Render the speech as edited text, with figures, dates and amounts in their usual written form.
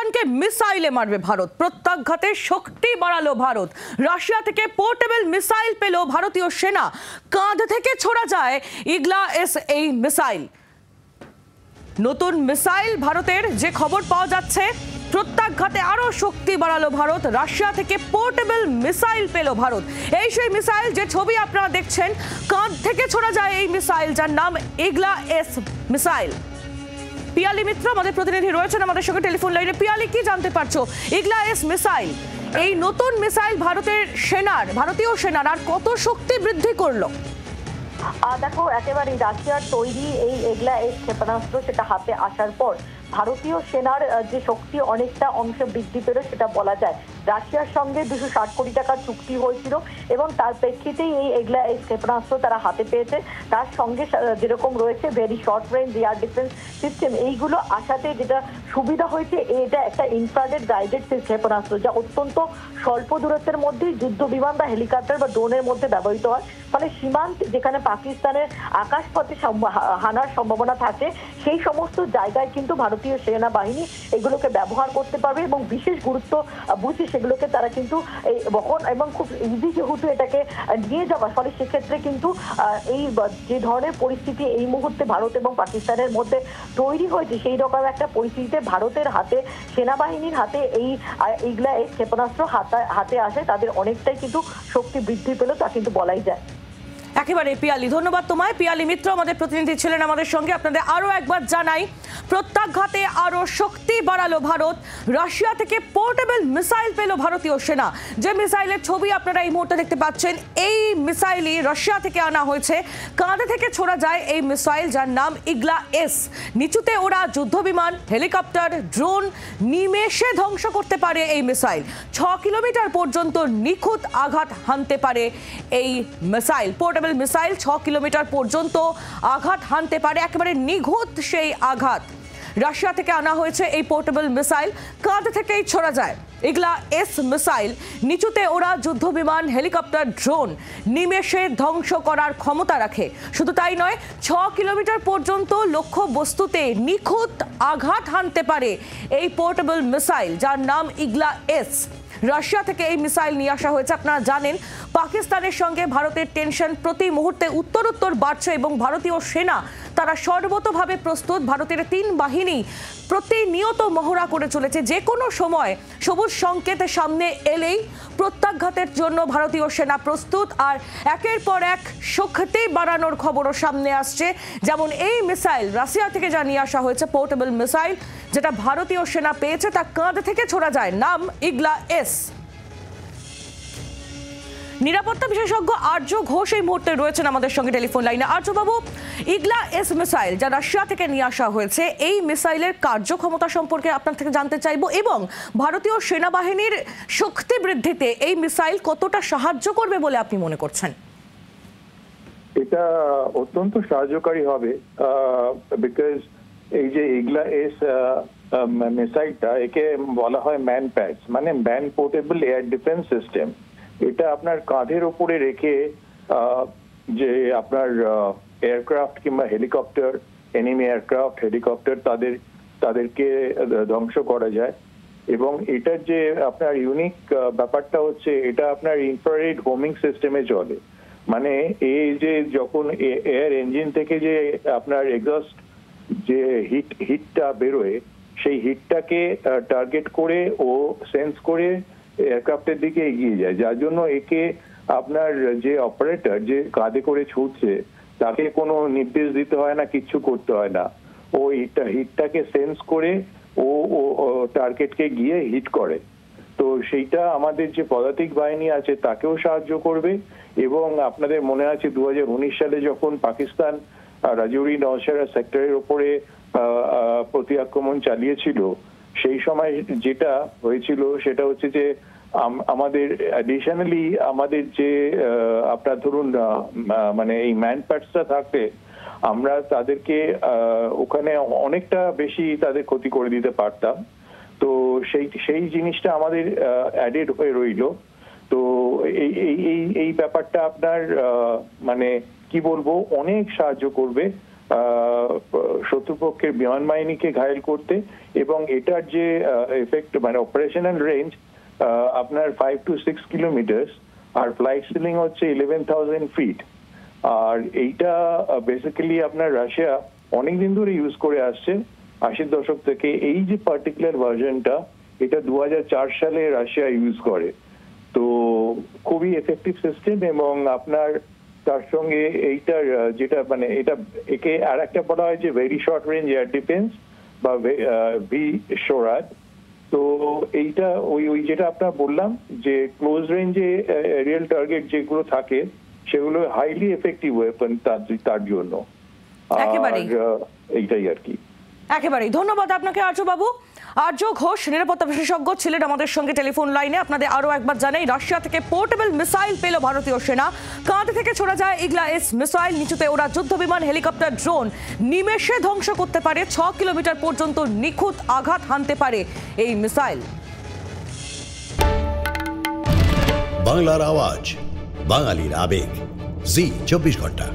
পাকিস্তানকে মিসাইলে মারবে ভারত। প্রত্যাঘাতে শক্তি বাড়ালো ভারত। রাশিয়া থেকে পোর্টেবল মিসাইল পেল ভারতীয় সেনা। কাঁধ থেকে ছোড়া যায় ইগলা-এস এই মিসাইল। নতুন মিসাইল ভারতের যে খবর পাওয়া যাচ্ছে, প্রত্যাঘাতে আরো শক্তি বাড়ালো ভারত। রাশিয়া থেকে পোর্টেবল মিসাইল পেল ভারত। এই সেই মিসাইল যে ছবি আপনারা দেখছেন, কাঁধ থেকে ছোড়া যায় এই মিসাইল, যার নাম ইগলা-এস মিসাইল। পিয়ালি মিত্র আমাদের প্রতিনিধি রয়েছেন আমাদের সঙ্গে টেলিফোন লাইনে। পিয়ালি, কি জানতে পারছো ইগলা-এস মিসাইল, এই নতুন মিসাইল ভারতীয় সেনার আর কত শক্তি বৃদ্ধি করলো? দেখো, একেবারে রাশিয়ার তৈরি এই ইগলা-এস ক্ষেপণাস্ত্র সেটা হাতে আসার পর ভারতীয় সেনার যে শক্তি অনেকটা অংশ বৃদ্ধি পেল সেটা বলা যায়। রাশিয়ার সঙ্গে 260 কোটি টাকার চুক্তি হয়েছিল এবং তার প্রেক্ষিতেই এই ইগলা-এস ক্ষেপণাস্ত্র তারা হাতে পেয়েছে। তার সঙ্গে যেরকম রয়েছে very short range air defence system, এইগুলো আসাতে যেটা সুবিধা হয়েছে, এটা একটা ইনফ্রারেড গাইডেড ক্ষেপণাস্ত্র যা অত্যন্ত স্বল্প দূরত্বের মধ্যে যুদ্ধ বিমান বা হেলিকপ্টার বা ড্রোনের মধ্যে ব্যবহৃত হয়। ফলে সীমান্ত যেখানে পাকিস্তানের আকাশপথে হানার সম্ভাবনা থাকে সেই সমস্ত জায়গায় কিন্তু ভারতীয় সেনাবাহিনী এগুলোকে ব্যবহার করতে পারবে এবং বিশেষ গুরুত্ব বুঝে সেগুলোকে তারা কিন্তু বহন এবং খুব ইজি যেহেতু এটাকে নিয়ে যাওয়া, ফলে সেক্ষেত্রে কিন্তু এই যে ধরনের পরিস্থিতি এই মুহূর্তে ভারত এবং পাকিস্তানের মধ্যে তৈরি হয়েছে, সেই রকম একটা পরিস্থিতিতে ভারতের হাতে, সেনাবাহিনীর হাতে এই ইগলা-এস ক্ষেপণাস্ত্র হাতে আসে তাদের অনেকটাই কিন্তু শক্তি বৃদ্ধি পেল, তা কিন্তু বলাই যায়। একেবারে পিয়ালি, ধন্যবাদ তোমায়। পিয়ালি মিত্র আমাদের প্রতিনিধি ছিলেন আমাদের সঙ্গে। আপনাদের আরো একবার জানাই, প্রত্যাঘাতে আরো শক্তি বাড়ালো ভারত। রাশিয়া থেকে পোর্টেবল মিসাইল পেল ভারতীয় সেনা। যে মিসাইলের ছবি আপনারা এই মুহূর্তে দেখতে পাচ্ছেন, এই মিসাইলই রাশিয়া থেকে আনা হয়েছে। কাঁধে থেকে ছোড়া যায় এই মিসাইল, যার নাম ইগলা-এস। নিচুতে ওরা যুদ্ধ বিমান, হেলিকপ্টার, ড্রোন নিমেষে ধ্বংস করতে পারে এই মিসাইল। 6 কিলোমিটার পর্যন্ত নিখুঁত আঘাত হানতে পারে এই মিসাইল। পোর্টেবল মিসাইল 6 কিলোমিটার পর্যন্ত আঘাত হানতে পারে, একেবারে নিখুঁত সেই আঘাত। রাশিয়া থেকে আনা হয়েছে এই পোর্টেবল মিসাইল। কাঁধ থেকেই ছোড়া যায় ইগলা-এস মিসাইল। নিচুতে ওরা যুদ্ধ বিমান, হেলিকপ্টার, ড্রোন নিমেষে ধ্বংস করার ক্ষমতা রাখে। শুধু তাই নয়, 6 কিলোমিটার পর্যন্ত লক্ষ্য বস্তুতে নিখুঁত আঘাত হানতে পারে এই পোর্টেবল মিসাইল, যার নাম ইগলা-এস। রাশিয়া থেকে এই মিসাইল নিয়ে আসা হয়েছে। আপনারা জানেন, পাকিস্তানের সঙ্গে ভারতের টেনশন প্রতি মুহূর্তে উত্তরোত্তর বাড়ছে এবং ভারতীয় সেনা তারা সর্বতোভাবে প্রস্তুত। ভারতের 3 বাহিনী প্রতিনিয়ত মহড়া করে চলেছে। যে কোনো সময় সবুজ সংকেত সামনে এলেই প্রত্যাঘাতের জন্য ভারতীয় সেনা প্রস্তুত। আর একের পর এক শক্তি বাড়ানোর খবরও সামনে আসছে। যেমন এই মিসাইল রাশিয়া থেকে যা নিয়ে আসা হয়েছে, পোর্টেবল মিসাইল যেটা ভারতীয় সেনা পেয়েছে, তা কাঁধ থেকে ছোড়া যায়, নাম ইগলা-এস। নিরাপত্তা বিশেষজ্ঞ আর্য ঘোষ এই মুহূর্তে রয়েছেন আমাদের সঙ্গে টেলিফোন লাইনে। আর্যবাবু, ইগলা-এস মিসাইল যা রাশিয়া থেকে নিয়ে আসা হয়েছে, এই মিসাইলের কার্যক্ষমতা সম্পর্কে আপনার থেকে জানতে চাইবো এবং ভারতীয় সেনাবাহিনীর শক্তি বৃদ্ধিতে এই মিসাইল কতটা সাহায্য করবে বলে আপনি মনে করছেন? এটা অত্যন্ত সাহায্যকারী হবে, বিকজ এই যে ইগলা-এস মিসাইলটা, একে বলা হয় ম্যান প্যাডস, মানে man portable air defence system. এটা আপনার কাঁধের উপরে রেখে যে আপনার এয়ারক্রাফট কিংবা হেলিকপ্টার, এনিমি এয়ারক্রাফট, হেলিকপ্টার তাদেরকে ধ্বংস করা যায়। এবং এটার যে আপনার ইউনিক ব্যাপারটা হচ্ছে, এটা আপনার ইনফ্রারেড হোমিং সিস্টেমে চলে। মানে এই যে যখন এয়ার ইঞ্জিন থেকে যে আপনার এক্সস্ট যে হিটটা বেরোয়, সেই হিটটাকে টার্গেট করে ও সেন্স করে এয়ারক্রাফটের দিকে এগিয়ে যায়, যার জন্য একে আপনার যে অপারেটর যে কাঁধে করে ছুটছে তাকে কোনো নির্দেশ দিতে হয় না, কিচ্ছু করতে হয় না। ও হিটটাকে সেন্স করে ও টার্গেটকে গিয়ে হিট করে। তো সেইটা আমাদের যে পদাতিক বাহিনী আছে তাকেও সাহায্য করবে। এবং আপনাদের মনে আছে 2019 সালে যখন পাকিস্তান রাজৌরি নওশেরা সেক্টরের উপরে প্রতি আক্রমণ চালিয়েছিল, সেই সময় যেটা হয়েছিল সেটা হচ্ছে যে আমাদের অ্যাডিশনালি আমাদের যে আপনার ধরুন মানে এই ম্যান প্যাডসটা থাকতে আমরা তাদেরকে ওখানে অনেকটা বেশি তাদের ক্ষতি করে দিতে পারতাম। তো সেই জিনিসটা আমাদের অ্যাডেড হয়ে রইল। তো এই ব্যাপারটা আপনার মানে কি বলবো, অনেক সাহায্য করবে শত্রুপক্ষের বিমান বাহিনীকে ঘায়েল করতে, এবং এটার যে এফেক্ট মানে অপারেশনাল রেঞ্জ আপনার 5 to 6 কিলোমিটার, আর ফ্লাইট সিলিং হচ্ছে 11,000 ফিট। আর এইটা বেসিক্যালি আপনার রাশিয়া অনেকদিন ধরে ইউজ করে আসছে, 80-র দশক থেকে। এই যে পার্টিকুলার ভার্জনটা, এটা 2004 সালে রাশিয়া ইউজ করে। তো খুবই এফেক্টিভ সিস্টেম, এবং আপনার তার সঙ্গে এইটার যেটা মানে একে আর একটা বলা হয় যে very short range air defence বা VSHORAD। তো এইটা ওই যেটা আপনার বললাম যে ক্লোজ রেঞ্জে রিয়েল টার্গেট যেগুলো থাকে সেগুলো হাইলি এফেক্টিভ ওয়েপন তার জন্য। আর এইটাই আর কি। একেবারেই ধন্যবাদ আপনাকে আর্যবাবু। আর্য ঘোষ নিরাপত্তা বিশেষজ্ঞ ছিলেন আমাদের সঙ্গে টেলিফোন লাইনে। আপনাদের আরো একবার জানাই, রাশিয়া থেকে পোর্টেবল মিসাইল পেল ভারতীয় সেনা। কাঁধ থেকে ছোড়া যায় ইগলা-এস মিসাইল, নিচুতে ওরা যুদ্ধ বিমান, হেলিকপ্টার, ড্রোন নিমেষে ধ্বংস করতে পারে। 6 কিলোমিটার পর্যন্ত নিখুঁত আঘাত হানতে পারে এই মিসাইল। বাংলার আওয়াজ, বাঙালির আবেগ, জি 24 ঘন্টা।